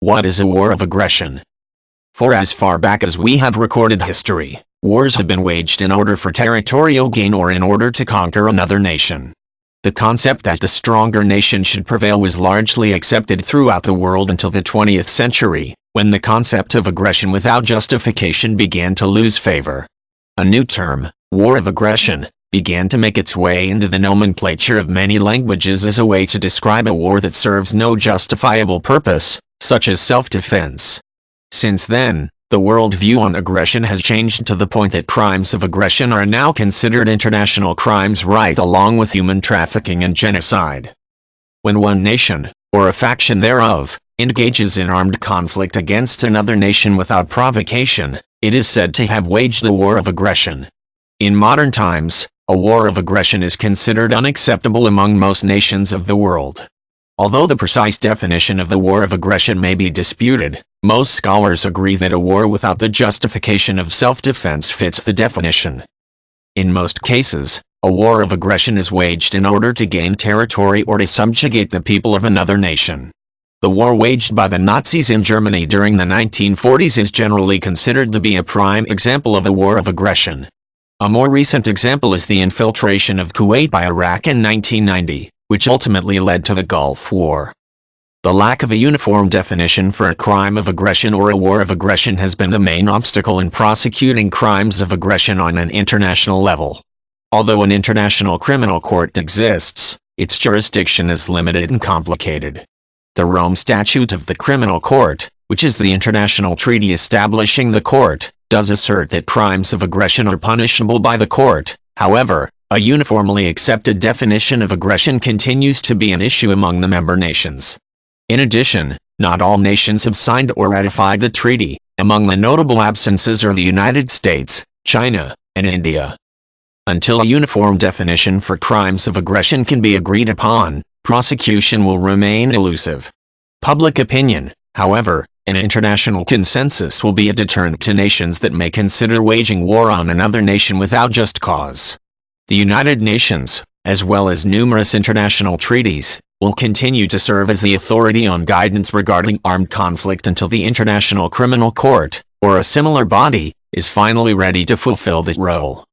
What is a war of aggression? For as far back as we have recorded history, wars have been waged in order for territorial gain or in order to conquer another nation. The concept that the stronger nation should prevail was largely accepted throughout the world until the 20th century, when the concept of aggression without justification began to lose favor. A new term, war of aggression, began to make its way into the nomenclature of many languages as a way to describe a war that serves no justifiable purpose, such as self-defense. Since then, the world view on aggression has changed to the point that crimes of aggression are now considered international crimes right along with human trafficking and genocide. When one nation, or a faction thereof, engages in armed conflict against another nation without provocation, it is said to have waged a war of aggression. In modern times, a war of aggression is considered unacceptable among most nations of the world. Although the precise definition of the war of aggression may be disputed, most scholars agree that a war without the justification of self-defense fits the definition. In most cases, a war of aggression is waged in order to gain territory or to subjugate the people of another nation. The war waged by the Nazis in Germany during the 1940s is generally considered to be a prime example of a war of aggression. A more recent example is the infiltration of Kuwait by Iraq in 1990, which ultimately led to the Gulf War. The lack of a uniform definition for a crime of aggression or a war of aggression has been the main obstacle in prosecuting crimes of aggression on an international level. Although an international criminal court exists, its jurisdiction is limited and complicated. The Rome Statute of the Criminal Court, which is the international treaty establishing the court, does assert that crimes of aggression are punishable by the court. However, a uniformly accepted definition of aggression continues to be an issue among the member nations. In addition, not all nations have signed or ratified the treaty. Among the notable absences are the United States, China, and India. Until a uniform definition for crimes of aggression can be agreed upon, prosecution will remain elusive. Public opinion, however, and international consensus will be a deterrent to nations that may consider waging war on another nation without just cause. The United Nations, as well as numerous international treaties, will continue to serve as the authority on guidance regarding armed conflict until the International Criminal Court, or a similar body, is finally ready to fulfill that role.